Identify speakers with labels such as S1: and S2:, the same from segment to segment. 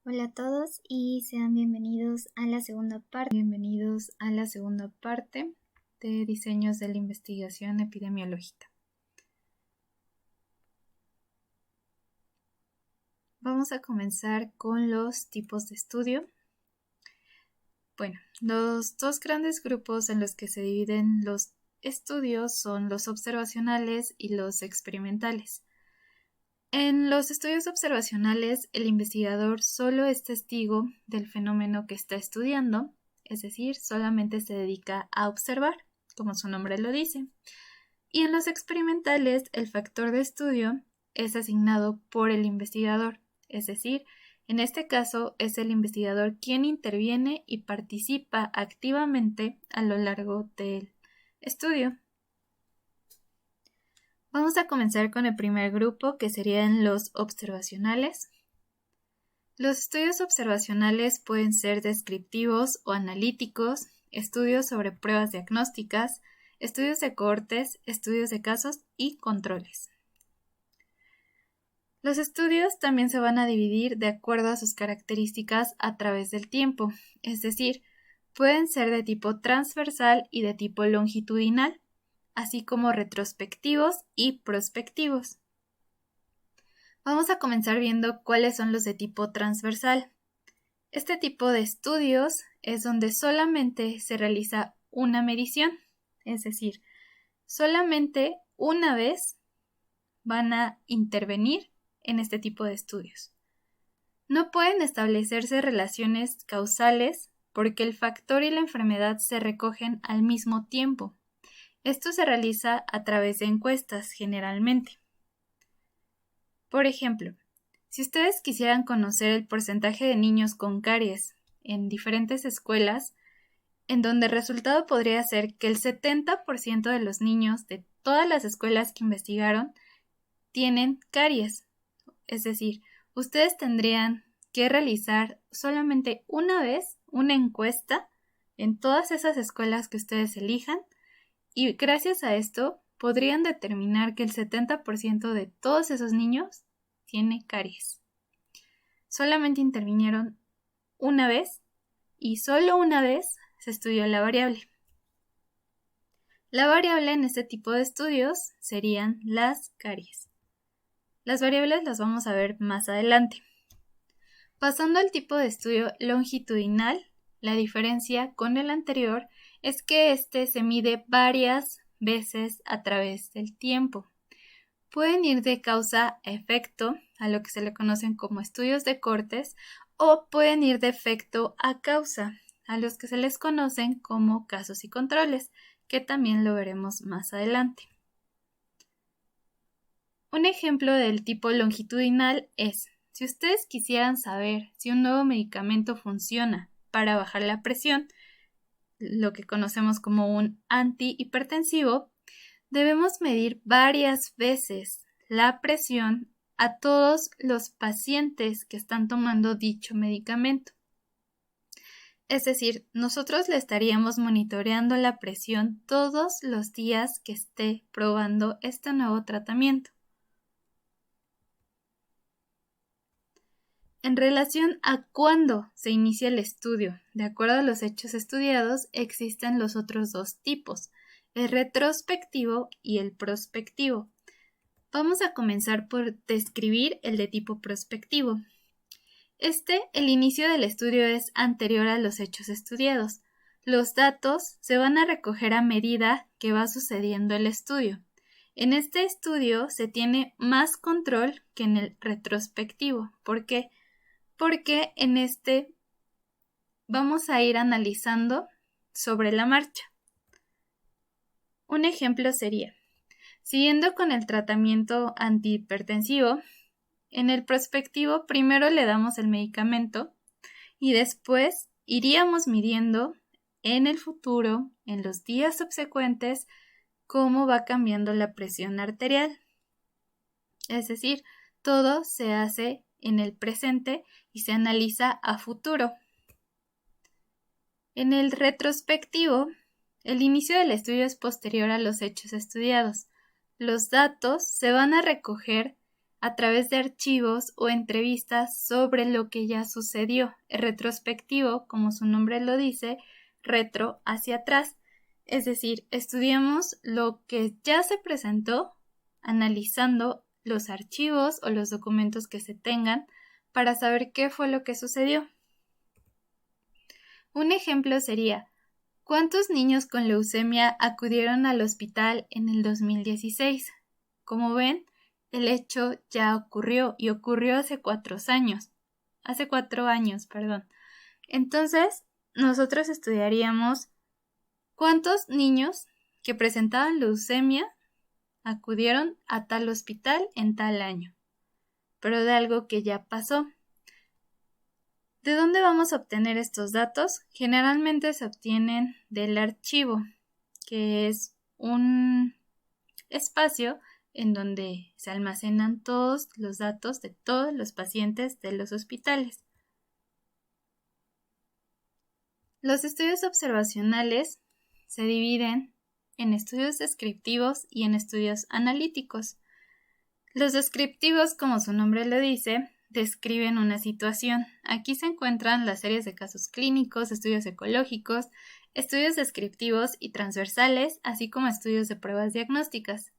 S1: Hola a todos y sean bienvenidos a la segunda parte.
S2: Bienvenidos a la segunda parte de diseños de la investigación epidemiológica. Vamos a comenzar con los tipos de estudio. Bueno, los dos grandes grupos en los que se dividen los estudios son los observacionales y los experimentales. En los estudios observacionales, el investigador solo es testigo del fenómeno que está estudiando, es decir, solamente se dedica a observar, como su nombre lo dice. Y en los experimentales, el factor de estudio es asignado por el investigador, es decir, en este caso es el investigador quien interviene y participa activamente a lo largo del estudio. Vamos a comenzar con el primer grupo, que serían los observacionales. Los estudios observacionales pueden ser descriptivos o analíticos, estudios sobre pruebas diagnósticas, estudios de cohortes, estudios de casos y controles. Los estudios también se van a dividir de acuerdo a sus características a través del tiempo, es decir, pueden ser de tipo transversal y de tipo longitudinal, así como retrospectivos y prospectivos. Vamos a comenzar viendo cuáles son los de tipo transversal. Este tipo de estudios es donde solamente se realiza una medición, es decir, solamente una vez van a intervenir en este tipo de estudios. No pueden establecerse relaciones causales porque el factor y la enfermedad se recogen al mismo tiempo. Esto se realiza a través de encuestas generalmente. Por ejemplo, si ustedes quisieran conocer el porcentaje de niños con caries en diferentes escuelas, en donde el resultado podría ser que el 70% de los niños de todas las escuelas que investigaron tienen caries. Es decir, ustedes tendrían que realizar solamente una vez una encuesta en todas esas escuelas que ustedes elijan y gracias a esto podrían determinar que el 70% de todos esos niños tiene caries. Solamente intervinieron una vez y solo una vez se estudió la variable. La variable en este tipo de estudios serían las caries. Las variables las vamos a ver más adelante. Pasando al tipo de estudio longitudinal, la diferencia con el anterior es que este se mide varias veces a través del tiempo. Pueden ir de causa a efecto, a lo que se le conocen como estudios de cortes, o pueden ir de efecto a causa, a los que se les conocen como casos y controles, que también lo veremos más adelante. Un ejemplo del tipo longitudinal es, si ustedes quisieran saber si un nuevo medicamento funciona para bajar la presión, lo que conocemos como un antihipertensivo, debemos medir varias veces la presión a todos los pacientes que están tomando dicho medicamento. Es decir, nosotros le estaríamos monitoreando la presión todos los días que esté probando este nuevo tratamiento. En relación a cuándo se inicia el estudio, de acuerdo a los hechos estudiados, existen los otros dos tipos, el retrospectivo y el prospectivo. Vamos a comenzar por describir el de tipo prospectivo. El inicio del estudio es anterior a los hechos estudiados. Los datos se van a recoger a medida que va sucediendo el estudio. En este estudio se tiene más control que en el retrospectivo. ¿Por qué? Porque en este vamos a ir analizando sobre la marcha. Un ejemplo sería, siguiendo con el tratamiento antihipertensivo, en el prospectivo primero le damos el medicamento y después iríamos midiendo en el futuro, en los días subsecuentes, cómo va cambiando la presión arterial. Es decir, todo se hace en el presente y se analiza a futuro. En el retrospectivo, el inicio del estudio es posterior a los hechos estudiados. Los datos se van a recoger a través de archivos o entrevistas sobre lo que ya sucedió. El retrospectivo, como su nombre lo dice, retro hacia atrás. Es decir, estudiamos lo que ya se presentó, analizando los archivos o los documentos que se tengan para saber qué fue lo que sucedió. Un ejemplo sería: ¿cuántos niños con leucemia acudieron al hospital en el 2016? Como ven, el hecho ya ocurrió y ocurrió hace 4 años. Entonces, nosotros estudiaríamos cuántos niños que presentaban leucemia acudieron a tal hospital en tal año, pero de algo que ya pasó. ¿De dónde vamos a obtener estos datos? Generalmente se obtienen del archivo, que es un espacio en donde se almacenan todos los datos de todos los pacientes de los hospitales. Los estudios observacionales se dividen en estudios descriptivos y en estudios analíticos. Los descriptivos, como su nombre lo dice, describen una situación. Aquí se encuentran las series de casos clínicos, estudios ecológicos, estudios descriptivos y transversales, así como estudios de pruebas diagnósticas.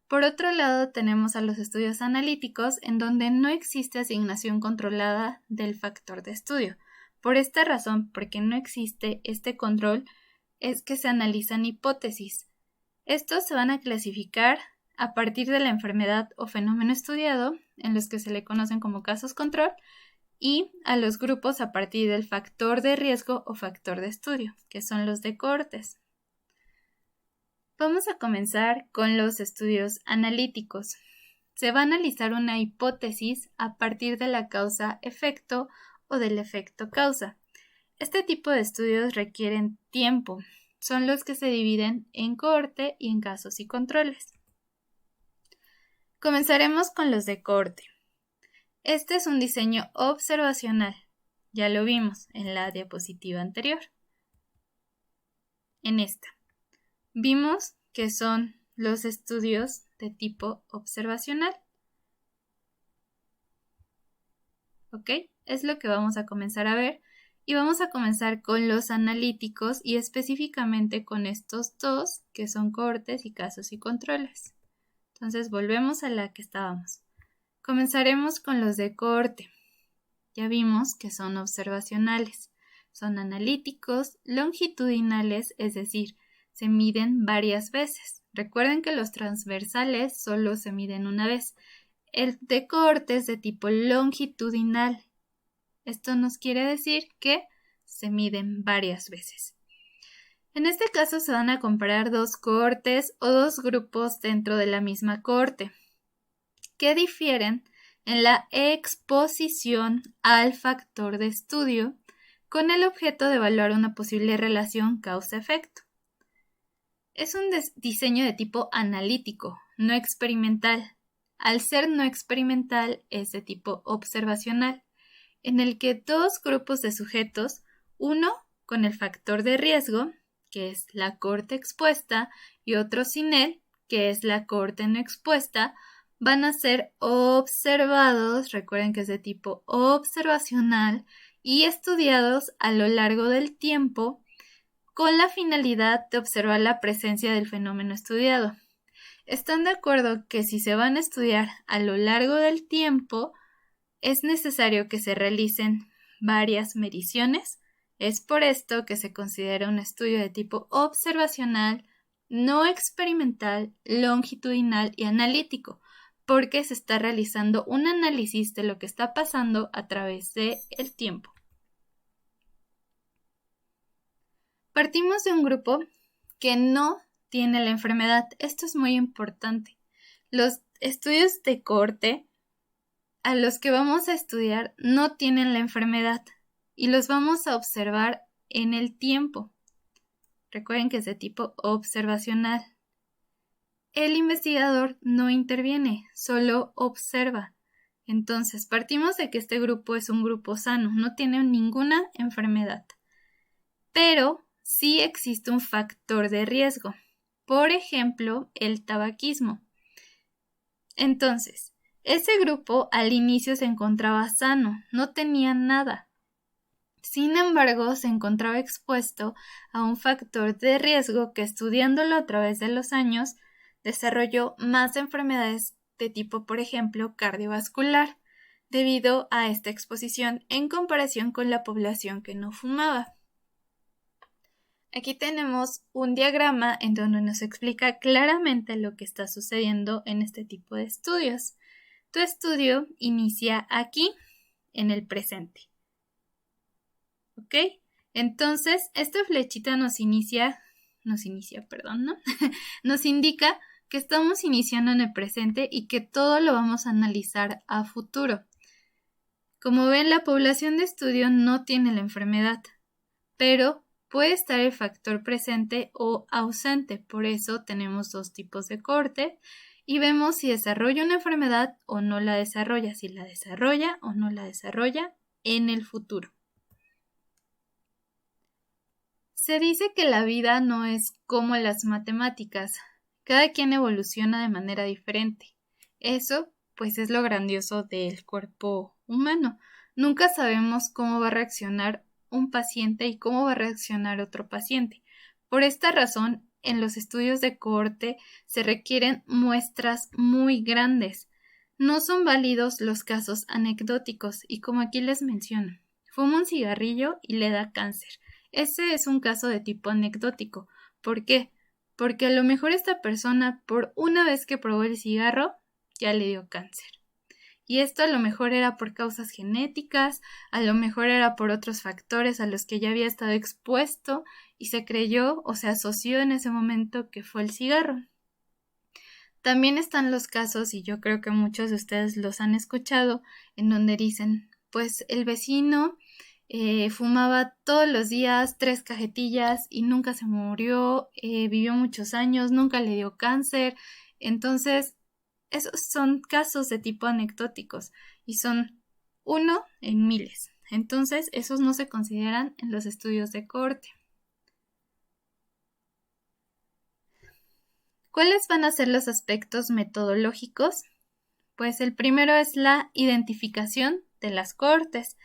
S2: Por otro lado, tenemos a los estudios analíticos, en donde no existe asignación controlada del factor de estudio. Por esta razón, porque no existe este control, es que se analizan hipótesis. Estos se van a clasificar a partir de la enfermedad o fenómeno estudiado, en los que se le conocen como casos control, y a los grupos a partir del factor de riesgo o factor de estudio, que son los de cohortes. Vamos a comenzar con los estudios analíticos. Se va a analizar una hipótesis a partir de la causa-efecto o del efecto-causa. Este tipo de estudios requieren tiempo. Son los que se dividen en cohorte y en casos y controles. Comenzaremos con los de cohorte. Este es un diseño observacional. Ya lo vimos en la diapositiva anterior. En esta. Vimos que son los estudios de tipo observacional. ¿Ok? Es lo que vamos a comenzar a ver. Y vamos a comenzar con los analíticos y específicamente con estos dos, que son cohortes y casos y controles. Entonces volvemos a la que estábamos. Comenzaremos con los de cohorte. Ya vimos que son observacionales. Son analíticos, longitudinales, es decir, se miden varias veces. Recuerden que los transversales solo se miden una vez. El de cohorte es de tipo longitudinal. Esto nos quiere decir que se miden varias veces. En este caso se van a comparar dos cohortes o dos grupos dentro de la misma cohorte, que difieren en la exposición al factor de estudio con el objeto de evaluar una posible relación causa-efecto. Es un diseño de tipo analítico, no experimental. Al ser no experimental, es de tipo observacional, en el que dos grupos de sujetos, uno con el factor de riesgo, que es la cohorte expuesta, y otro sin él, que es la cohorte no expuesta, van a ser observados, recuerden que es de tipo observacional, y estudiados a lo largo del tiempo con la finalidad de observar la presencia del fenómeno estudiado. ¿Están de acuerdo que si se van a estudiar a lo largo del tiempo, es necesario que se realicen varias mediciones? Es por esto que se considera un estudio de tipo observacional, no experimental, longitudinal y analítico, porque se está realizando un análisis de lo que está pasando a través del tiempo. Partimos de un grupo que no tiene la enfermedad. Esto es muy importante. Los estudios de cohorte a los que vamos a estudiar no tienen la enfermedad y los vamos a observar en el tiempo. Recuerden que es de tipo observacional. El investigador no interviene, solo observa. Entonces, partimos de que este grupo es un grupo sano, no tiene ninguna enfermedad. Pero sí existe un factor de riesgo. Por ejemplo, el tabaquismo. Entonces, Ese grupo al inicio se encontraba sano, no tenía nada. Sin embargo, se encontraba expuesto a un factor de riesgo que, estudiándolo a través de los años, desarrolló más enfermedades de tipo, por ejemplo, cardiovascular, debido a esta exposición en comparación con la población que no fumaba. Aquí tenemos un diagrama en donde nos explica claramente lo que está sucediendo en este tipo de estudios. Tu estudio inicia aquí, en el presente. ¿Ok? Entonces, esta flechita nos indica que estamos iniciando en el presente y que todo lo vamos a analizar a futuro. Como ven, la población de estudio no tiene la enfermedad, pero puede estar el factor presente o ausente. Por eso tenemos dos tipos de cohorte y vemos si desarrolla una enfermedad o no la desarrolla, si la desarrolla o no la desarrolla en el futuro. Se dice que la vida no es como las matemáticas. Cada quien evoluciona de manera diferente. Eso, pues, es lo grandioso del cuerpo humano. Nunca sabemos cómo va a reaccionar un paciente y cómo va a reaccionar otro paciente. Por esta razón, en los estudios de cohorte se requieren muestras muy grandes. No son válidos los casos anecdóticos y, como aquí les menciono, fuma un cigarrillo y le da cáncer. Ese es un caso de tipo anecdótico. ¿Por qué? Porque a lo mejor esta persona, por una vez que probó el cigarro, ya le dio cáncer. Y esto a lo mejor era por causas genéticas, a lo mejor era por otros factores a los que ya había estado expuesto y se creyó o se asoció en ese momento que fue el cigarro. También están los casos, y yo creo que muchos de ustedes los han escuchado, en donde dicen, pues el vecino fumaba todos los días 3 cajetillas y nunca se murió, vivió muchos años, nunca le dio cáncer. Entonces, esos son casos de tipo anecdóticos y son uno en miles. Entonces, esos no se consideran en los estudios de cohorte. ¿Cuáles van a ser los aspectos metodológicos? Pues el primero es la identificación de las cohortes.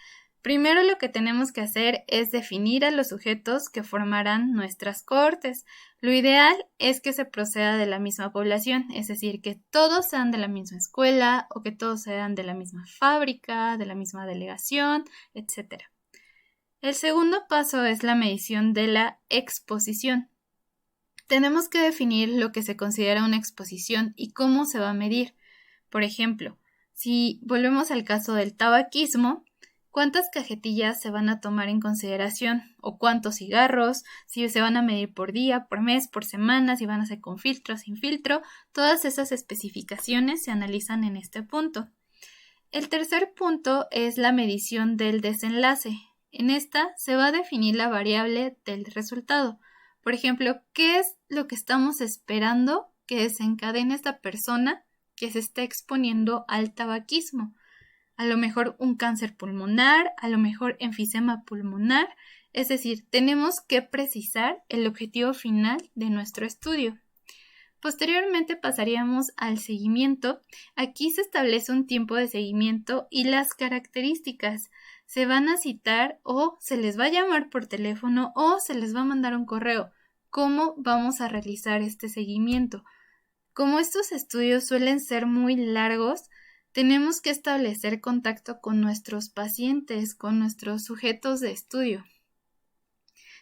S2: Primero lo que tenemos que hacer es definir a los sujetos que formarán nuestras cohortes. Lo ideal es que se proceda de la misma población, es decir, que todos sean de la misma escuela o que todos sean de la misma fábrica, de la misma delegación, etc. El segundo paso es la medición de la exposición. Tenemos que definir lo que se considera una exposición y cómo se va a medir. Por ejemplo, si volvemos al caso del tabaquismo, ¿cuántas cajetillas se van a tomar en consideración? ¿O cuántos cigarros? Si se van a medir por día, por mes, por semana, si van a ser con filtro, sin filtro. Todas esas especificaciones se analizan en este punto. El tercer punto es la medición del desenlace. En esta se va a definir la variable del resultado. Por ejemplo, ¿qué es lo que estamos esperando que desencadene esta persona que se está exponiendo al tabaquismo? A lo mejor un cáncer pulmonar, a lo mejor enfisema pulmonar. Es decir, tenemos que precisar el objetivo final de nuestro estudio. Posteriormente pasaríamos al seguimiento. Aquí se establece un tiempo de seguimiento y las características. Se van a citar o se les va a llamar por teléfono o se les va a mandar un correo. ¿Cómo vamos a realizar este seguimiento? Como estos estudios suelen ser muy largos, tenemos que establecer contacto con nuestros pacientes, con nuestros sujetos de estudio.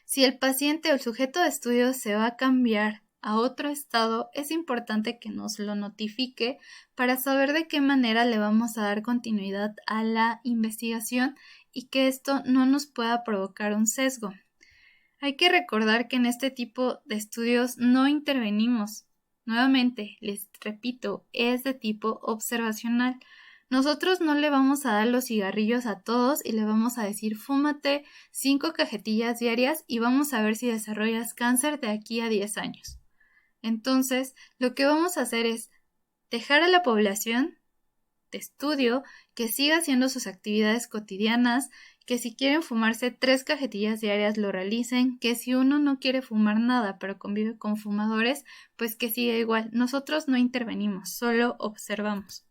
S2: Si el paciente o el sujeto de estudio se va a cambiar a otro estado, es importante que nos lo notifique para saber de qué manera le vamos a dar continuidad a la investigación y que esto no nos pueda provocar un sesgo. Hay que recordar que en este tipo de estudios no intervenimos. Nuevamente, les repito, es de tipo observacional. Nosotros no le vamos a dar los cigarrillos a todos y le vamos a decir fúmate 5 cajetillas diarias y vamos a ver si desarrollas cáncer de aquí a 10 años. Entonces, lo que vamos a hacer es dejar a la población de estudio que siga haciendo sus actividades cotidianas, que si quieren fumarse 3 cajetillas diarias lo realicen, que si uno no quiere fumar nada pero convive con fumadores, pues que siga igual. Nosotros no intervenimos, solo observamos.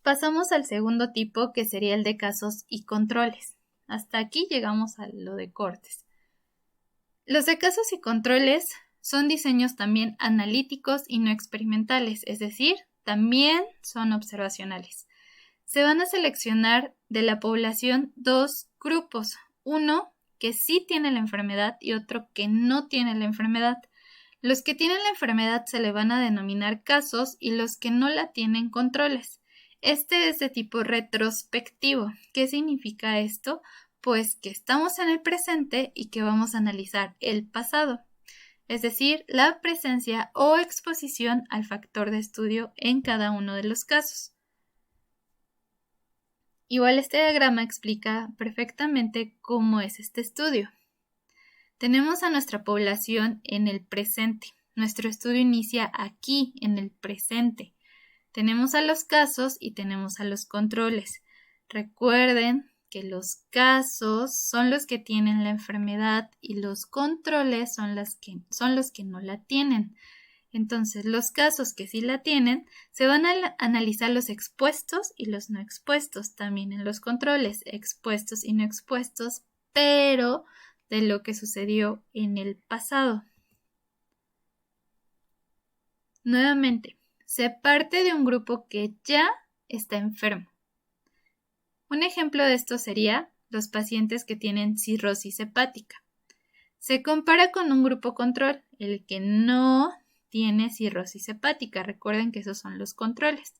S2: Pasamos al segundo tipo, que sería el de casos y controles. Hasta aquí llegamos a lo de cortes. Los de casos y controles son diseños también analíticos y no experimentales, es decir, también son observacionales. Se van a seleccionar de la población dos grupos, uno que sí tiene la enfermedad y otro que no tiene la enfermedad. Los que tienen la enfermedad se le van a denominar casos y los que no la tienen controles. Este es de tipo retrospectivo. ¿Qué significa esto? Pues que estamos en el presente y que vamos a analizar el pasado, es decir, la presencia o exposición al factor de estudio en cada uno de los casos. Igual este diagrama explica perfectamente cómo es este estudio. Tenemos a nuestra población en el presente. Nuestro estudio inicia aquí, en el presente. Tenemos a los casos y tenemos a los controles. Recuerden que los casos son los que tienen la enfermedad y los controles son los que no la tienen. Entonces, los casos que sí la tienen, se van a analizar los expuestos y los no expuestos, también en los controles, expuestos y no expuestos, pero de lo que sucedió en el pasado. Nuevamente, se parte de un grupo que ya está enfermo. Un ejemplo de esto sería los pacientes que tienen cirrosis hepática. Se compara con un grupo control, el que no tiene cirrosis hepática. Recuerden que esos son los controles.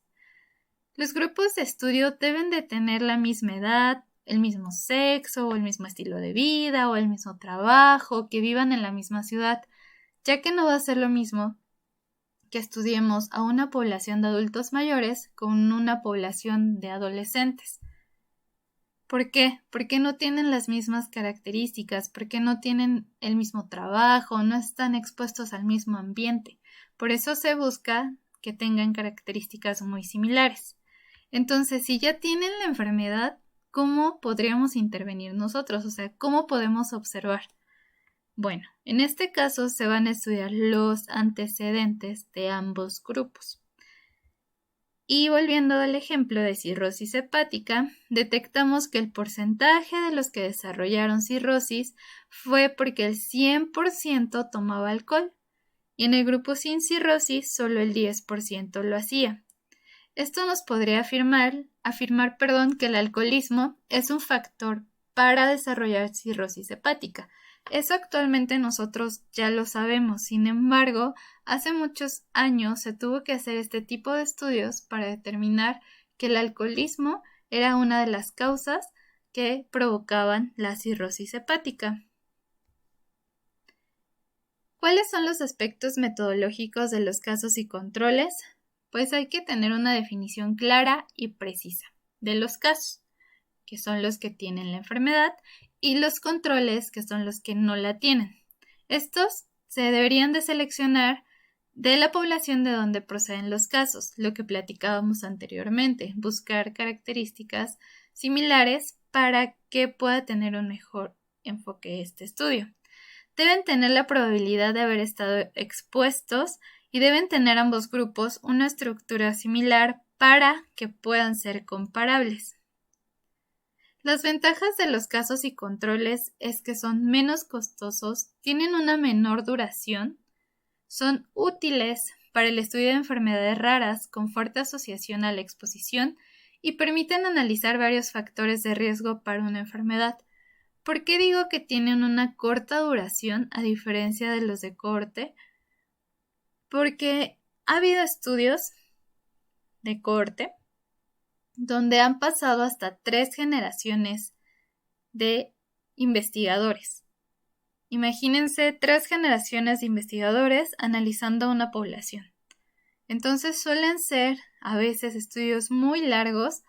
S2: Los grupos de estudio deben de tener la misma edad, el mismo sexo o el mismo estilo de vida o el mismo trabajo, que vivan en la misma ciudad, ya que no va a ser lo mismo que estudiemos a una población de adultos mayores con una población de adolescentes. ¿Por qué? Porque no tienen las mismas características, porque no tienen el mismo trabajo, no están expuestos al mismo ambiente. Por eso se busca que tengan características muy similares. Entonces, si ya tienen la enfermedad, ¿cómo podríamos intervenir nosotros? O sea, ¿cómo podemos observar? Bueno, en este caso se van a estudiar los antecedentes de ambos grupos. Y volviendo al ejemplo de cirrosis hepática, detectamos que el porcentaje de los que desarrollaron cirrosis fue porque el 100% tomaba alcohol y en el grupo sin cirrosis solo el 10% lo hacía. Esto nos podría afirmar que el alcoholismo es un factor para desarrollar cirrosis hepática. Eso actualmente nosotros ya lo sabemos, sin embargo, hace muchos años se tuvo que hacer este tipo de estudios para determinar que el alcoholismo era una de las causas que provocaban la cirrosis hepática. ¿Cuáles son los aspectos metodológicos de los casos y controles? Pues hay que tener una definición clara y precisa de los casos, que son los que tienen la enfermedad, y los controles, que son los que no la tienen. Estos se deberían de seleccionar de la población de donde proceden los casos, lo que platicábamos anteriormente, buscar características similares para que pueda tener un mejor enfoque este estudio. Deben tener la probabilidad de haber estado expuestos y deben tener ambos grupos una estructura similar para que puedan ser comparables. Las ventajas de los casos y controles es que son menos costosos, tienen una menor duración, son útiles para el estudio de enfermedades raras con fuerte asociación a la exposición y permiten analizar varios factores de riesgo para una enfermedad. ¿Por qué digo que tienen una corta duración a diferencia de los de cohorte? Porque ha habido estudios de cohorte donde han pasado hasta 3 generaciones de investigadores. Imagínense 3 generaciones de investigadores analizando una población. Entonces suelen ser a veces estudios muy largos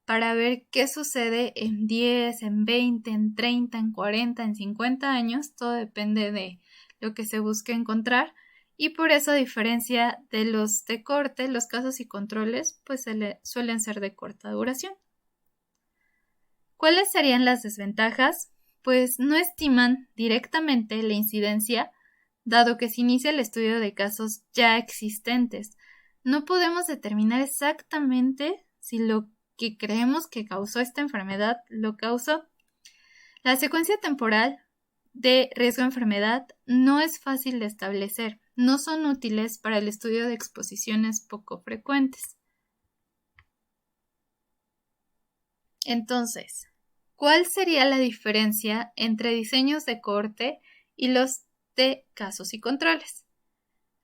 S2: para ver qué sucede en 10, en 20, en 30, en 40, en 50 años. Todo depende de lo que se busque encontrar. Y por eso, a diferencia de los de corte, los casos y controles pues suelen ser de corta duración. ¿Cuáles serían las desventajas? Pues no estiman directamente la incidencia, dado que se inicia el estudio de casos ya existentes. No podemos determinar exactamente si lo que creemos que causó esta enfermedad lo causó. La secuencia temporal de riesgo-enfermedad no es fácil de establecer, no son útiles para el estudio de exposiciones poco frecuentes. Entonces, ¿cuál sería la diferencia entre diseños de cohorte y los de casos y controles?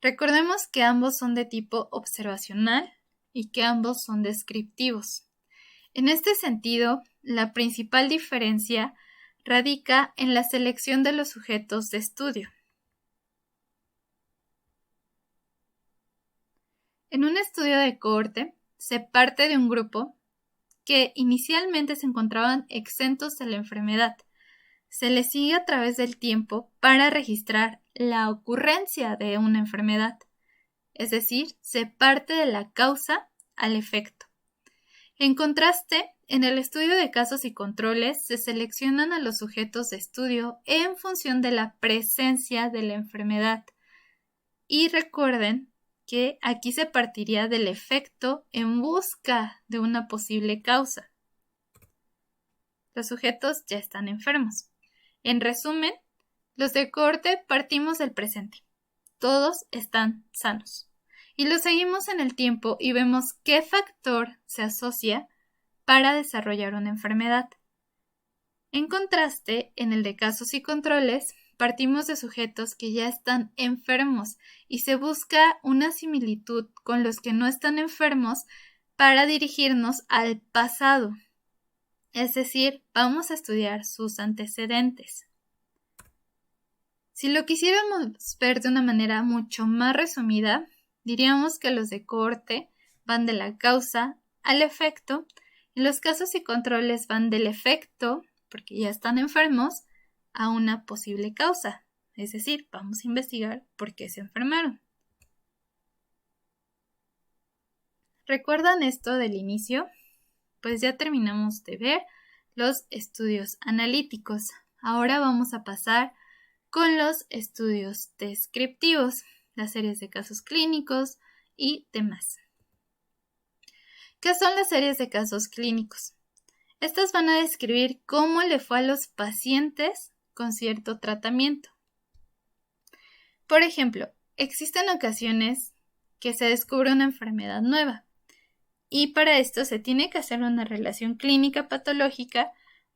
S2: Recordemos que ambos son de tipo observacional y que ambos son descriptivos. En este sentido, la principal diferencia radica en la selección de los sujetos de estudio. En un estudio de cohorte, se parte de un grupo que inicialmente se encontraban exentos de la enfermedad. Se les sigue a través del tiempo para registrar la ocurrencia de una enfermedad, es decir, se parte de la causa al efecto. En contraste, en el estudio de casos y controles se seleccionan a los sujetos de estudio en función de la presencia de la enfermedad. Y recuerden que aquí se partiría del efecto en busca de una posible causa. Los sujetos ya están enfermos. En resumen, los de cohorte partimos del presente. Todos están sanos. Y los seguimos en el tiempo y vemos qué factor se asocia para desarrollar una enfermedad. En contraste, en el de casos y controles, partimos de sujetos que ya están enfermos y se busca una similitud con los que no están enfermos para dirigirnos al pasado. Es decir, vamos a estudiar sus antecedentes. Si lo quisiéramos ver de una manera mucho más resumida, diríamos que los de cohorte van de la causa al efecto y los casos y controles van del efecto, porque ya están enfermos, a una posible causa. Es decir, vamos a investigar por qué se enfermaron. ¿Recuerdan esto del inicio? Pues ya terminamos de ver los estudios analíticos. Ahora vamos a pasar con los estudios descriptivos, las series de casos clínicos y demás. ¿Qué son las series de casos clínicos? Estas van a describir cómo le fue a los pacientes con cierto tratamiento. Por ejemplo, existen ocasiones que se descubre una enfermedad nueva y para esto se tiene que hacer una relación clínica patológica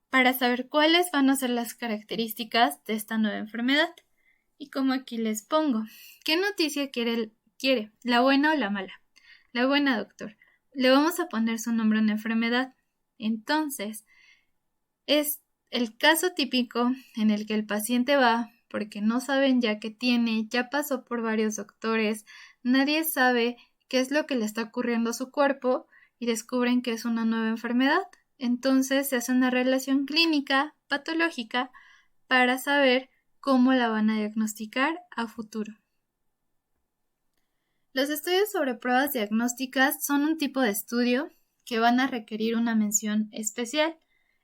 S2: para saber cuáles van a ser las características de esta nueva enfermedad. Y como aquí les pongo, ¿qué noticia quiere? ¿La buena o la mala? La buena, doctor. Le vamos a poner su nombre a una enfermedad. Entonces, es el caso típico en el que el paciente va porque no saben ya qué tiene, ya pasó por varios doctores, nadie sabe qué es lo que le está ocurriendo a su cuerpo y descubren que es una nueva enfermedad. Entonces se hace una relación clínica, patológica, para saber cómo la van a diagnosticar a futuro. Los estudios sobre pruebas diagnósticas son un tipo de estudio que van a requerir una mención especial.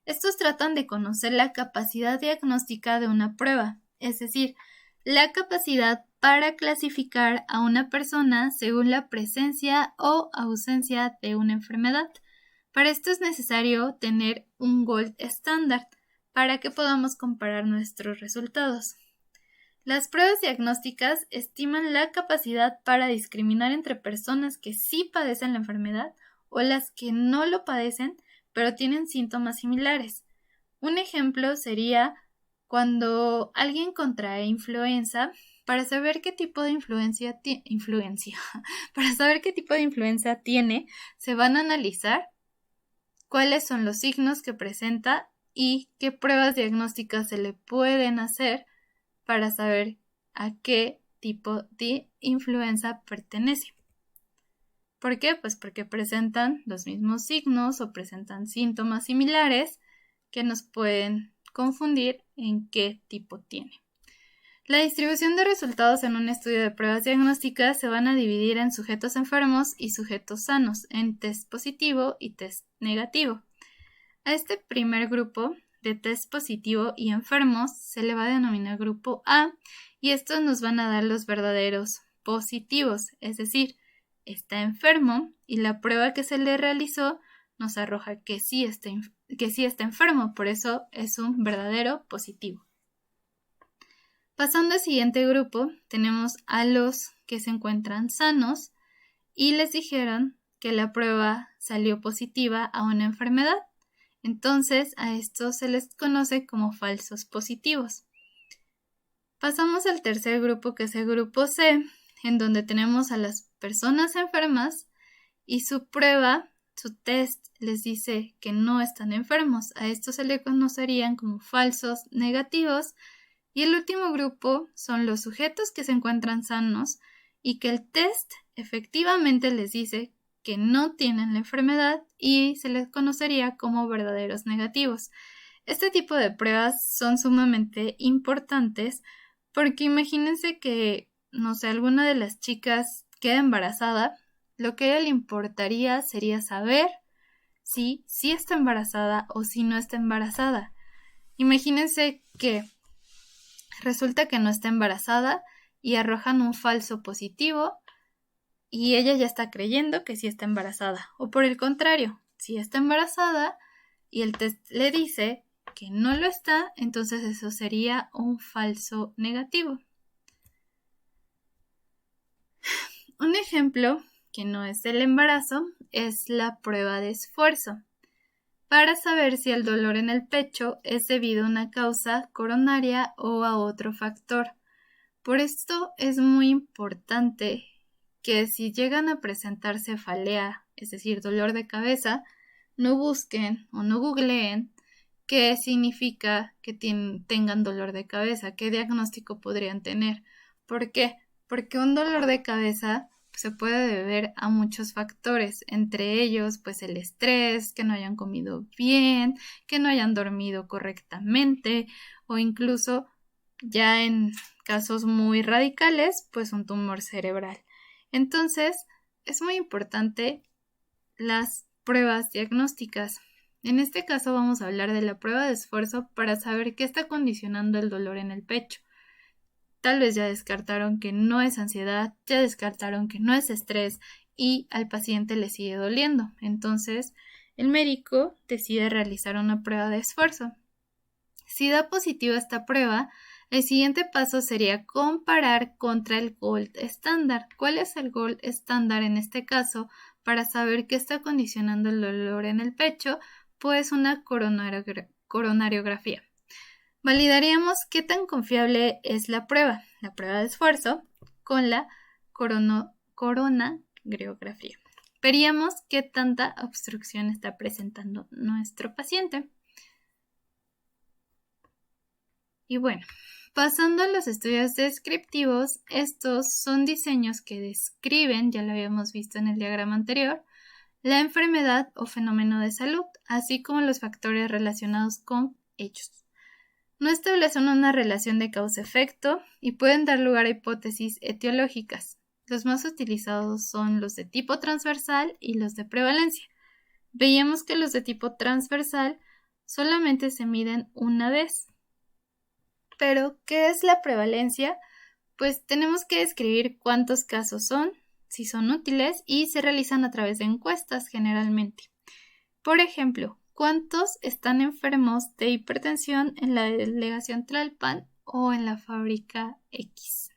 S2: Estos tratan de conocer la capacidad diagnóstica de una prueba, es decir, la capacidad para clasificar a una persona según la presencia o ausencia de una enfermedad. Para esto es necesario tener un gold estándar para que podamos comparar nuestros resultados. Las pruebas diagnósticas estiman la capacidad para discriminar entre personas que sí padecen la enfermedad o las que no lo padecen, pero tienen síntomas similares. Un ejemplo sería cuando alguien contrae influenza, para saber qué tipo de para saber qué tipo de influenza tiene, se van a analizar cuáles son los signos que presenta y qué pruebas diagnósticas se le pueden hacer para saber a qué tipo de influenza pertenece. ¿Por qué? Pues porque presentan los mismos signos o presentan síntomas similares que nos pueden confundir en qué tipo tiene. La distribución de resultados en un estudio de pruebas diagnósticas se van a dividir en sujetos enfermos y sujetos sanos, en test positivo y test negativo. A este primer grupo de test positivo y enfermos se le va a denominar grupo A y estos nos van a dar los verdaderos positivos, es decir, está enfermo y la prueba que se le realizó nos arroja que sí está enfermo, por eso es un verdadero positivo. Pasando al siguiente grupo, tenemos a los que se encuentran sanos y les dijeron que la prueba salió positiva a una enfermedad. Entonces, a estos se les conoce como falsos positivos. Pasamos al tercer grupo, que es el grupo C, en donde tenemos a las personas enfermas y su prueba, su test, les dice que no están enfermos. A estos se les conocerían como falsos negativos. Y el último grupo son los sujetos que se encuentran sanos y que el test efectivamente les dice que no tienen la enfermedad y se les conocería como verdaderos negativos. Este tipo de pruebas son sumamente importantes porque imagínense que, no sé, alguna de las chicas queda embarazada, lo que a ella le importaría sería saber si está embarazada o si no está embarazada. Imagínense que resulta que no está embarazada y arrojan un falso positivo y ella ya está creyendo que sí está embarazada. O por el contrario, si está embarazada y el test le dice que no lo está, entonces eso sería un falso negativo. Un ejemplo que no es el embarazo es la prueba de esfuerzo, para saber si el dolor en el pecho es debido a una causa coronaria o a otro factor. Por esto es muy importante que si llegan a presentar cefalea, es decir, dolor de cabeza, no busquen o no googleen qué significa que tengan dolor de cabeza, qué diagnóstico podrían tener. ¿Por qué? Porque un dolor de cabeza se puede deber a muchos factores, entre ellos pues el estrés, que no hayan comido bien, que no hayan dormido correctamente o incluso ya en casos muy radicales pues un tumor cerebral. Entonces es muy importante las pruebas diagnósticas. En este caso vamos a hablar de la prueba de esfuerzo para saber qué está condicionando el dolor en el pecho. Tal vez ya descartaron que no es ansiedad, ya descartaron que no es estrés y al paciente le sigue doliendo. Entonces, el médico decide realizar una prueba de esfuerzo. Si da positiva esta prueba, el siguiente paso sería comparar contra el gold estándar. ¿Cuál es el gold estándar en este caso para saber qué está condicionando el dolor en el pecho? Pues una coronariografía. Validaríamos qué tan confiable es la prueba de esfuerzo, con la coronariografía. Veríamos qué tanta obstrucción está presentando nuestro paciente. Y bueno, pasando a los estudios descriptivos, estos son diseños que describen, ya lo habíamos visto en el diagrama anterior, la enfermedad o fenómeno de salud, así como los factores relacionados con ellos. No establecen una relación de causa-efecto y pueden dar lugar a hipótesis etiológicas. Los más utilizados son los de tipo transversal y los de prevalencia. Veíamos que los de tipo transversal solamente se miden una vez. Pero, ¿qué es la prevalencia? Pues tenemos que describir cuántos casos son, si son útiles y se realizan a través de encuestas generalmente. Por ejemplo, ¿cuántos están enfermos de hipertensión en la delegación Tlalpan o en la fábrica X?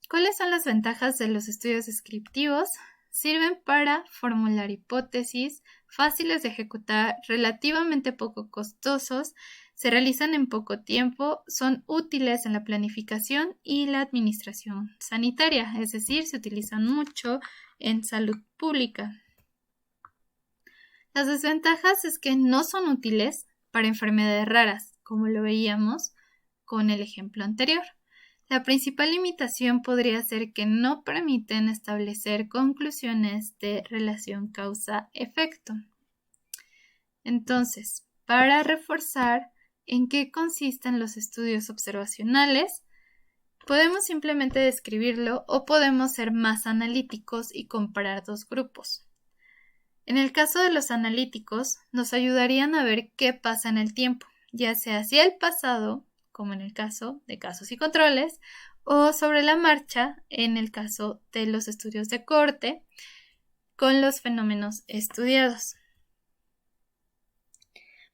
S2: ¿Cuáles son las ventajas de los estudios descriptivos? Sirven para formular hipótesis, fáciles de ejecutar, relativamente poco costosos, se realizan en poco tiempo, son útiles en la planificación y la administración sanitaria, es decir, se utilizan mucho en salud pública. Las desventajas es que no son útiles para enfermedades raras, como lo veíamos con el ejemplo anterior. La principal limitación podría ser que no permiten establecer conclusiones de relación causa-efecto. Entonces, para reforzar en qué consisten los estudios observacionales, podemos simplemente describirlo o podemos ser más analíticos y comparar dos grupos. En el caso de los analíticos, nos ayudarían a ver qué pasa en el tiempo, ya sea hacia el pasado, como en el caso de casos y controles, o sobre la marcha, en el caso de los estudios de cohorte, con los fenómenos estudiados.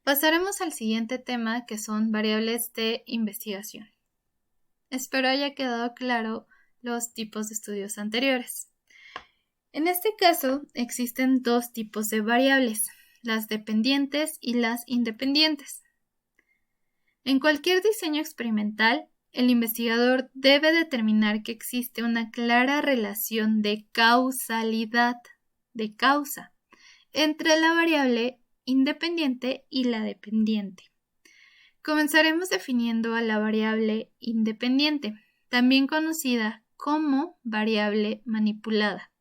S2: Pasaremos al siguiente tema, que son variables de investigación. Espero haya quedado claro los tipos de estudios anteriores. En este caso, existen dos tipos de variables, las dependientes y las independientes. En cualquier diseño experimental, el investigador debe determinar que existe una clara relación de causalidad, de causa, entre la variable independiente y la dependiente. Comenzaremos definiendo a la variable independiente, también conocida como variable manipulada.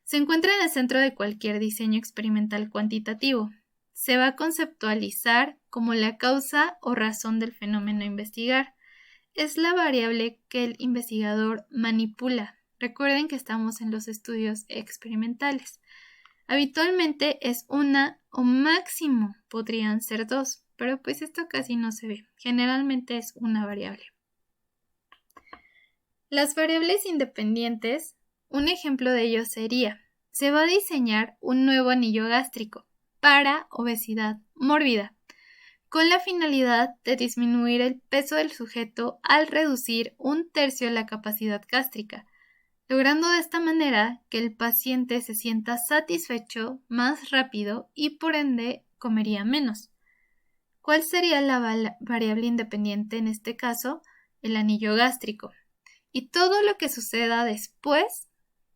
S2: Se encuentra en el centro de cualquier diseño experimental cuantitativo. Se va a conceptualizar como la causa o razón del fenómeno a investigar. Es la variable que el investigador manipula. Recuerden que estamos en los estudios experimentales. Habitualmente es una o máximo podrían ser dos, pero pues esto casi no se ve. Generalmente es una variable. Las variables independientes, un ejemplo de ello sería: se va a diseñar un nuevo anillo gástrico para obesidad mórbida, con la finalidad de disminuir el peso del sujeto al reducir 1/3 la capacidad gástrica, logrando de esta manera que el paciente se sienta satisfecho más rápido y por ende comería menos. ¿Cuál sería la variable independiente en este caso? El anillo gástrico. Y todo lo que suceda después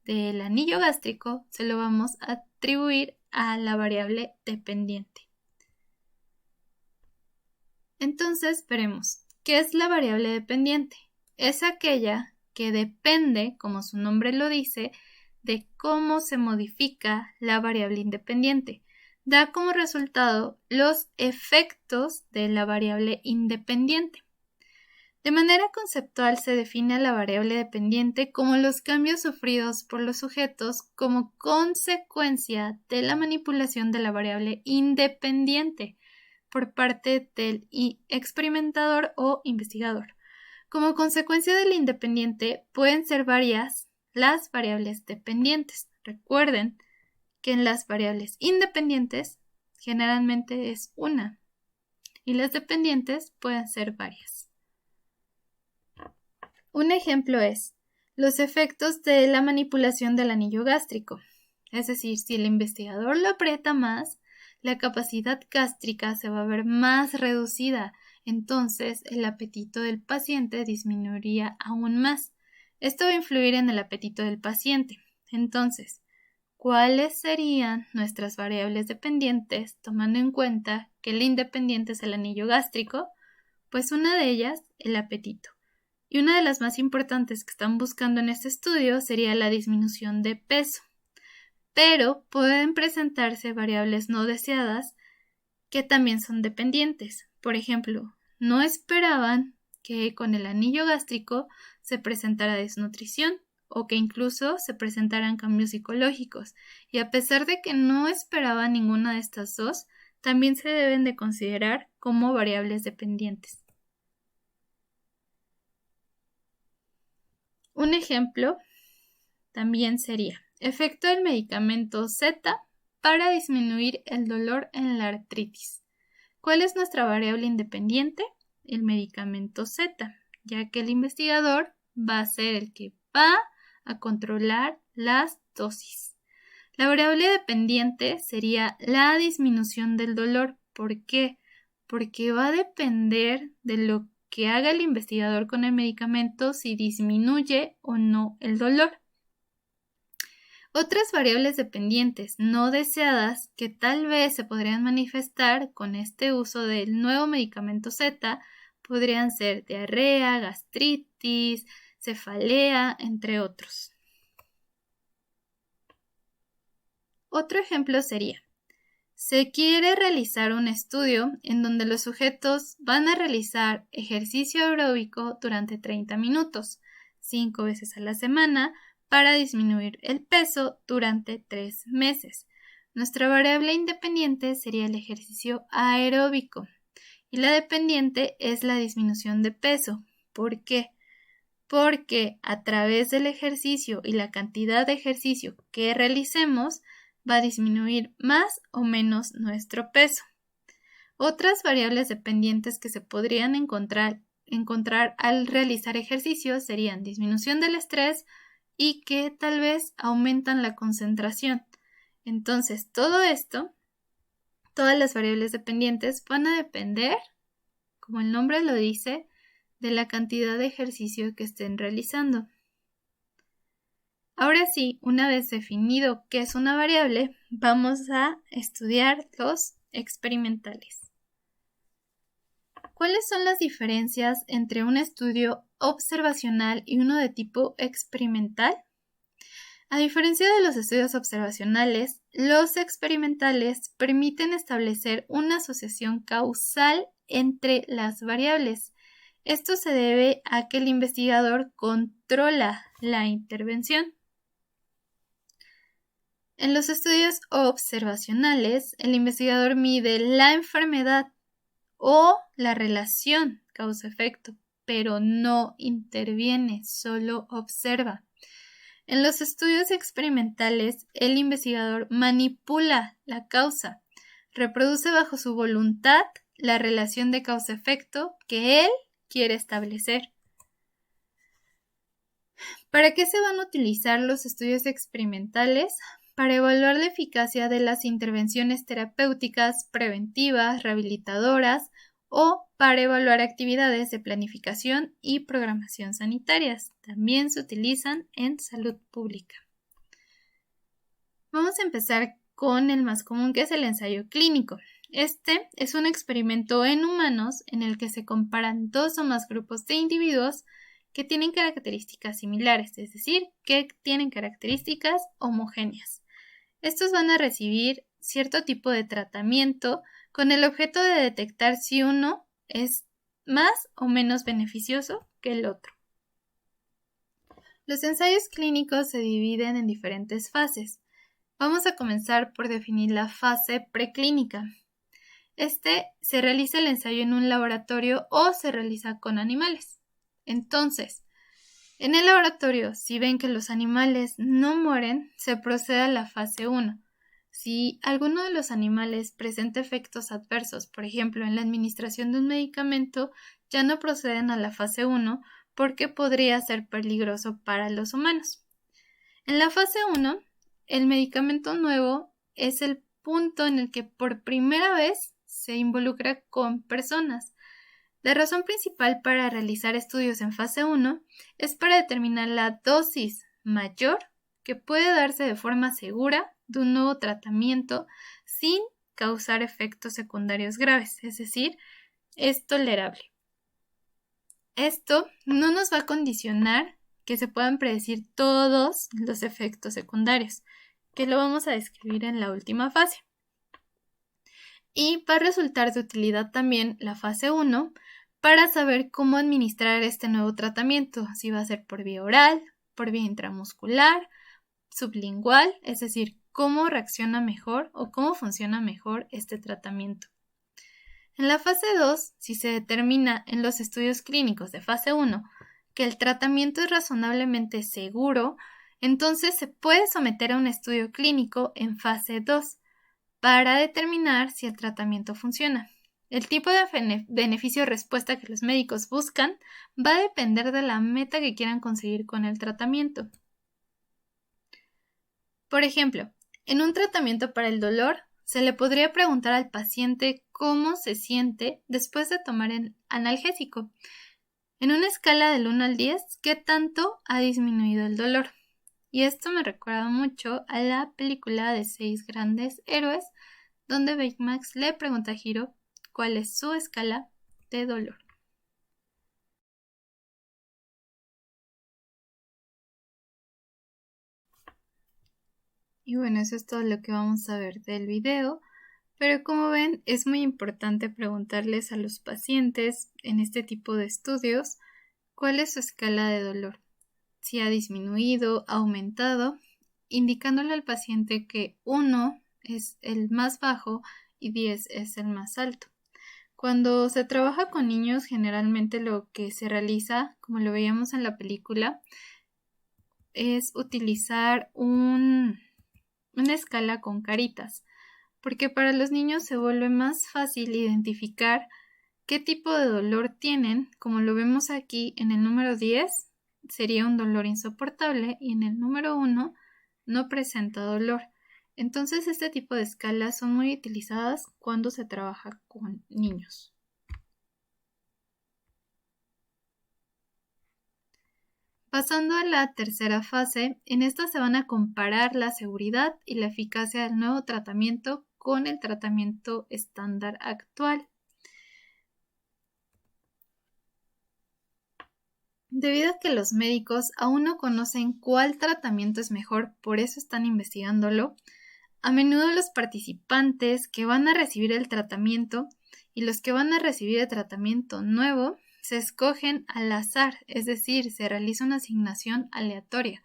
S2: del anillo gástrico se lo vamos a atribuir a la variable dependiente. Entonces veremos, ¿qué es la variable dependiente? Es aquella que depende, como su nombre lo dice, de cómo se modifica la variable independiente. Da como resultado los efectos de la variable independiente. De manera conceptual se define a la variable dependiente como los cambios sufridos por los sujetos como consecuencia de la manipulación de la variable independiente por parte del experimentador o investigador. Como consecuencia del independiente pueden ser varias las variables dependientes. Recuerden que en las variables independientes generalmente es una y las dependientes pueden ser varias. Un ejemplo es los efectos de la manipulación del anillo gástrico. Es decir, si el investigador lo aprieta más, la capacidad gástrica se va a ver más reducida, entonces el apetito del paciente disminuiría aún más. Esto va a influir en el apetito del paciente. Entonces, ¿cuáles serían nuestras variables dependientes tomando en cuenta que el independiente es el anillo gástrico? Pues una de ellas, el apetito. Y una de las más importantes que están buscando en este estudio sería la disminución de peso. Pero pueden presentarse variables no deseadas que también son dependientes. Por ejemplo, no esperaban que con el anillo gástrico se presentara desnutrición o que incluso se presentaran cambios psicológicos. Y a pesar de que no esperaban ninguna de estas dos, también se deben de considerar como variables dependientes. Un ejemplo también sería efecto del medicamento Z para disminuir el dolor en la artritis. ¿Cuál es nuestra variable independiente? El medicamento Z, ya que el investigador va a ser el que va a controlar las dosis. La variable dependiente sería la disminución del dolor. ¿Por qué? Porque va a depender de lo que haga el investigador con el medicamento si disminuye o no el dolor. Otras variables dependientes no deseadas que tal vez se podrían manifestar con este uso del nuevo medicamento Z podrían ser diarrea, gastritis, cefalea, entre otros. Otro ejemplo sería: se quiere realizar un estudio en donde los sujetos van a realizar ejercicio aeróbico durante 30 minutos, 5 veces a la semana, para disminuir el peso durante 3 meses. Nuestra variable independiente sería el ejercicio aeróbico y la dependiente es la disminución de peso. ¿Por qué? Porque a través del ejercicio y la cantidad de ejercicio que realicemos va a disminuir más o menos nuestro peso. Otras variables dependientes que se podrían encontrar al realizar ejercicios serían disminución del estrés y que tal vez aumentan la concentración. Entonces, todo esto, todas las variables dependientes van a depender, como el nombre lo dice, de la cantidad de ejercicio que estén realizando. Ahora sí, una vez definido qué es una variable, vamos a estudiar los experimentales. ¿Cuáles son las diferencias entre un estudio observacional y uno de tipo experimental? A diferencia de los estudios observacionales, los experimentales permiten establecer una asociación causal entre las variables. Esto se debe a que el investigador controla la intervención. En los estudios observacionales, el investigador mide la enfermedad o la relación causa-efecto, pero no interviene, solo observa. En los estudios experimentales, el investigador manipula la causa, reproduce bajo su voluntad la relación de causa-efecto que él quiere establecer. ¿Para qué se van a utilizar los estudios experimentales? Para evaluar la eficacia de las intervenciones terapéuticas, preventivas, rehabilitadoras o para evaluar actividades de planificación y programación sanitarias. También se utilizan en salud pública. Vamos a empezar con el más común, que es el ensayo clínico. Este es un experimento en humanos en el que se comparan dos o más grupos de individuos que tienen características similares, es decir, que tienen características homogéneas. Estos van a recibir cierto tipo de tratamiento con el objeto de detectar si uno es más o menos beneficioso que el otro. Los ensayos clínicos se dividen en diferentes fases. Vamos a comenzar por definir la fase preclínica. Se realiza el ensayo en un laboratorio o se realiza con animales. Entonces, en el laboratorio, si ven que los animales no mueren, se procede a la fase 1. Si alguno de los animales presenta efectos adversos, por ejemplo, en la administración de un medicamento, ya no proceden a la fase 1 porque podría ser peligroso para los humanos. En la fase 1, el medicamento nuevo es el punto en el que por primera vez se involucra con personas. La razón principal para realizar estudios en fase 1 es para determinar la dosis mayor que puede darse de forma segura de un nuevo tratamiento sin causar efectos secundarios graves, es decir, es tolerable. Esto no nos va a condicionar que se puedan predecir todos los efectos secundarios, que lo vamos a describir en la última fase. Y va a resultar de utilidad también la fase 1 para saber cómo administrar este nuevo tratamiento, si va a ser por vía oral, por vía intramuscular, sublingual, es decir, cómo reacciona mejor o cómo funciona mejor este tratamiento. En la fase 2, si se determina en los estudios clínicos de fase 1 que el tratamiento es razonablemente seguro, entonces se puede someter a un estudio clínico en fase 2 para determinar si el tratamiento funciona. El tipo de beneficio-respuesta que los médicos buscan va a depender de la meta que quieran conseguir con el tratamiento. Por ejemplo, en un tratamiento para el dolor, se le podría preguntar al paciente cómo se siente después de tomar el analgésico. En una escala del 1 al 10, ¿qué tanto ha disminuido el dolor? Y esto me recuerda mucho a la película de 6 grandes héroes, donde Baymax le pregunta a Hiro cuál es su escala de dolor. Y bueno, eso es todo lo que vamos a ver del video, pero como ven, es muy importante preguntarles a los pacientes en este tipo de estudios cuál es su escala de dolor, si ha disminuido, ha aumentado, indicándole al paciente que 1 es el más bajo y 10 es el más alto. Cuando se trabaja con niños, generalmente lo que se realiza, como lo veíamos en la película, es utilizar un una escala con caritas, porque para los niños se vuelve más fácil identificar qué tipo de dolor tienen. Como lo vemos aquí en el número 10, sería un dolor insoportable, y en el número 1 no presenta dolor. Entonces este tipo de escalas son muy utilizadas cuando se trabaja con niños. Pasando a la tercera fase, en esta se van a comparar la seguridad y la eficacia del nuevo tratamiento con el tratamiento estándar actual. Debido a que los médicos aún no conocen cuál tratamiento es mejor, por eso están investigándolo, a menudo los participantes que van a recibir el tratamiento y los que van a recibir el tratamiento nuevo se escogen al azar, es decir, se realiza una asignación aleatoria.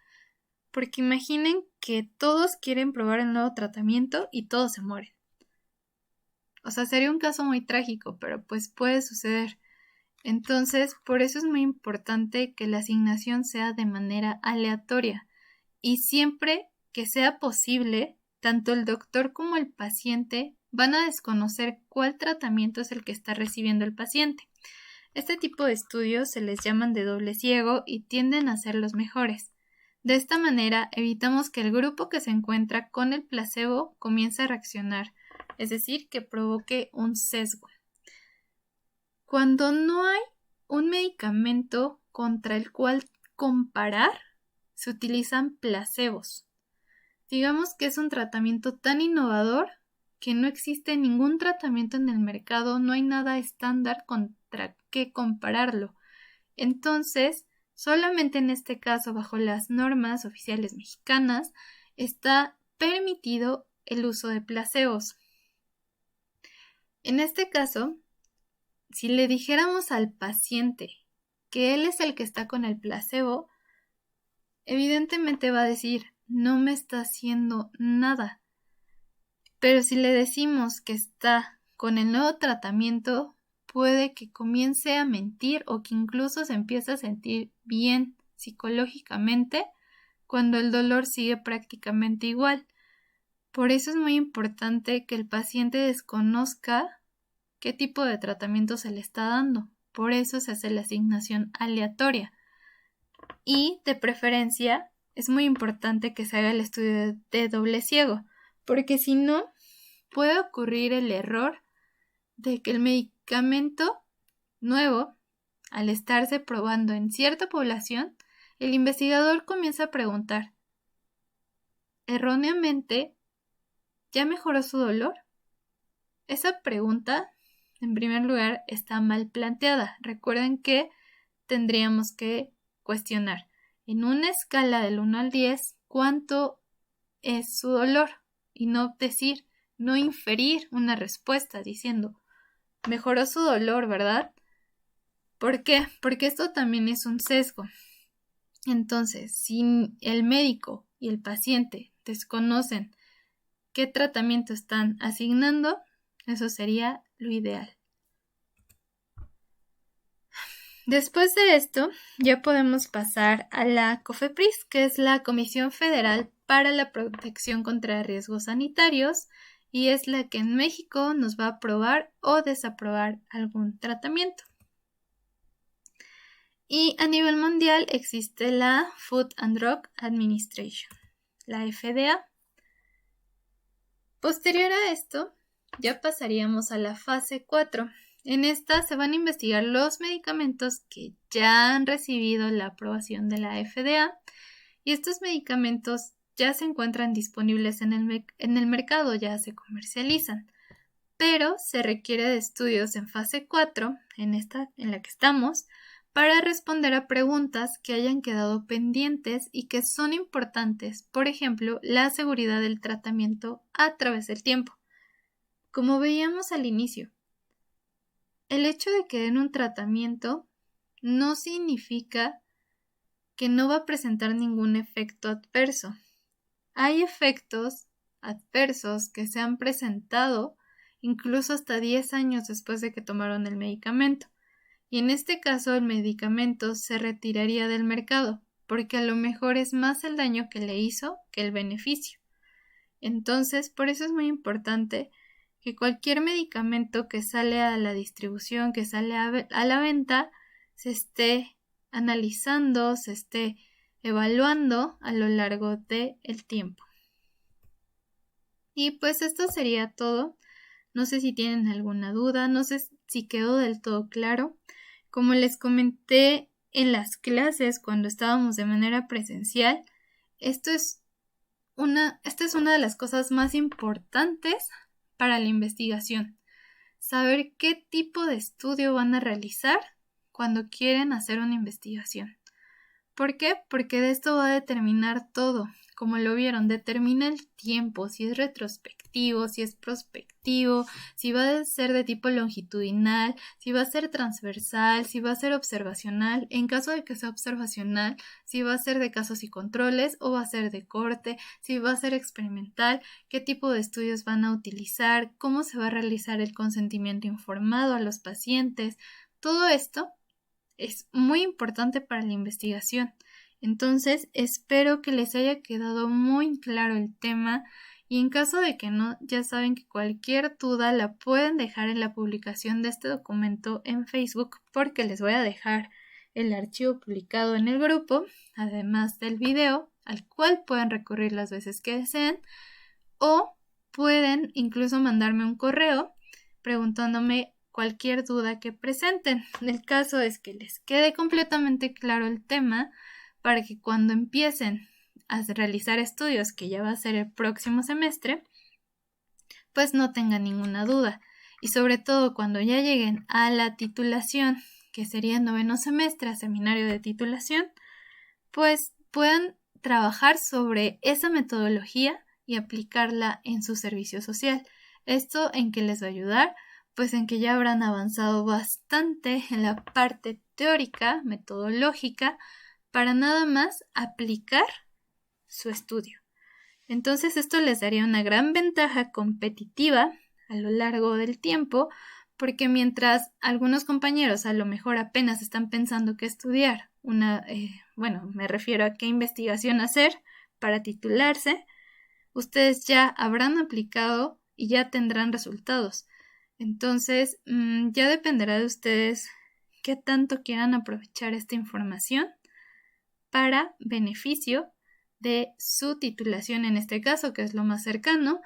S2: Porque imaginen que todos quieren probar el nuevo tratamiento y todos se mueren. O sea, sería un caso muy trágico, pero pues puede suceder. Entonces, por eso es muy importante que la asignación sea de manera aleatoria y siempre que sea posible, tanto el doctor como el paciente van a desconocer cuál tratamiento es el que está recibiendo el paciente. Este tipo de estudios se les llaman de doble ciego y tienden a ser los mejores. De esta manera evitamos que el grupo que se encuentra con el placebo comience a reaccionar, es decir, que provoque un sesgo. Cuando no hay un medicamento contra el cual comparar, se utilizan placebos. Digamos que es un tratamiento tan innovador que no existe ningún tratamiento en el mercado, no hay nada estándar contra qué compararlo. Entonces, solamente en este caso, bajo las normas oficiales mexicanas, está permitido el uso de placebos. En este caso, si le dijéramos al paciente que él es el que está con el placebo, evidentemente va a decir, no me está haciendo nada. Pero si le decimos que está con el nuevo tratamiento, puede que comience a mentir o que incluso se empiece a sentir bien psicológicamente cuando el dolor sigue prácticamente igual. Por eso es muy importante que el paciente desconozca qué tipo de tratamiento se le está dando. Por eso se hace la asignación aleatoria. Y, de preferencia, es muy importante que se haga el estudio de doble ciego, porque si no, puede ocurrir el error de que el medicamento nuevo, al estarse probando en cierta población, el investigador comienza a preguntar, erróneamente, ¿ya mejoró su dolor? Esa pregunta, en primer lugar, está mal planteada. Recuerden que tendríamos que cuestionar en una escala del 1 al 10 cuánto es su dolor y no decir, no inferir una respuesta diciendo, mejoró su dolor, ¿verdad? ¿Por qué? Porque esto también es un sesgo. Entonces, si el médico y el paciente desconocen qué tratamiento están asignando, eso sería lo ideal. Después de esto, ya podemos pasar a la COFEPRIS, que es la Comisión Federal para la Protección contra Riesgos Sanitarios, y es la que en México nos va a aprobar o desaprobar algún tratamiento. Y a nivel mundial existe la Food and Drug Administration, la FDA. Posterior a esto, ya pasaríamos a la fase 4. En esta se van a investigar los medicamentos que ya han recibido la aprobación de la FDA y estos medicamentos ya se encuentran disponibles en el mercado, ya se comercializan, pero se requiere de estudios en fase 4, en la que estamos, para responder a preguntas que hayan quedado pendientes y que son importantes, por ejemplo, la seguridad del tratamiento a través del tiempo. Como veíamos al inicio, el hecho de que den un tratamiento no significa que no va a presentar ningún efecto adverso. Hay efectos adversos que se han presentado incluso hasta 10 años después de que tomaron el medicamento. Y en este caso el medicamento se retiraría del mercado, porque a lo mejor es más el daño que le hizo que el beneficio. Entonces, por eso es muy importante que cualquier medicamento que sale a la distribución, que sale a la venta, se esté analizando, se esté evaluando a lo largo del tiempo. Y pues esto sería todo. No sé si tienen alguna duda, no sé si quedó del todo claro. Como les comenté en las clases cuando estábamos de manera presencial, esta es una de las cosas más importantes para la investigación. Saber qué tipo de estudio van a realizar cuando quieren hacer una investigación. ¿Por qué? Porque de esto va a determinar todo. Como lo vieron, determina el tiempo, si es retrospectivo, si es prospectivo, si va a ser de tipo longitudinal, si va a ser transversal, si va a ser observacional. En caso de que sea observacional, si va a ser de casos y controles o va a ser de corte, si va a ser experimental, qué tipo de estudios van a utilizar, cómo se va a realizar el consentimiento informado a los pacientes. Todo esto es muy importante para la investigación. Entonces, espero que les haya quedado muy claro el tema y en caso de que no, ya saben que cualquier duda la pueden dejar en la publicación de este documento en Facebook porque les voy a dejar el archivo publicado en el grupo, además del video, al cual pueden recurrir las veces que deseen o pueden incluso mandarme un correo preguntándome cualquier duda que presenten. El caso es que les quede completamente claro el tema para que cuando empiecen a realizar estudios, que ya va a ser el próximo semestre, pues no tengan ninguna duda. Y sobre todo cuando ya lleguen a la titulación, que sería el 9º semestre, a seminario de titulación, pues puedan trabajar sobre esa metodología y aplicarla en su servicio social. ¿Esto en qué les va a ayudar? Pues en que ya habrán avanzado bastante en la parte teórica, metodológica, para nada más aplicar su estudio. Entonces esto les daría una gran ventaja competitiva a lo largo del tiempo, porque mientras algunos compañeros a lo mejor apenas están pensando qué estudiar, me refiero a qué investigación hacer para titularse, ustedes ya habrán aplicado y ya tendrán resultados. Entonces, ya dependerá de ustedes qué tanto quieran aprovechar esta información para beneficio de su titulación en este caso, que es lo más cercano,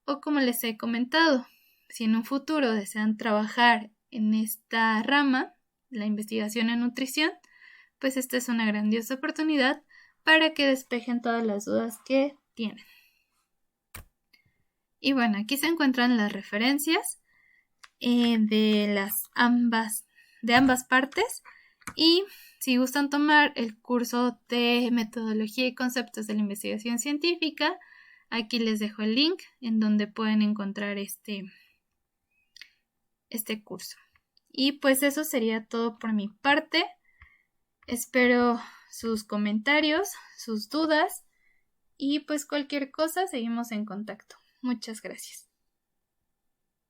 S2: o como les he comentado, si en un futuro desean trabajar en esta rama, la investigación en nutrición, pues esta es una grandiosa oportunidad para que despejen todas las dudas que tienen. Y bueno, aquí se encuentran las referencias de ambas partes y si gustan tomar el curso de metodología y conceptos de la investigación científica, aquí les dejo el link en donde pueden encontrar este curso. Y pues eso sería todo por mi parte. Espero sus comentarios, sus dudas y pues cualquier cosa seguimos en contacto. Muchas gracias.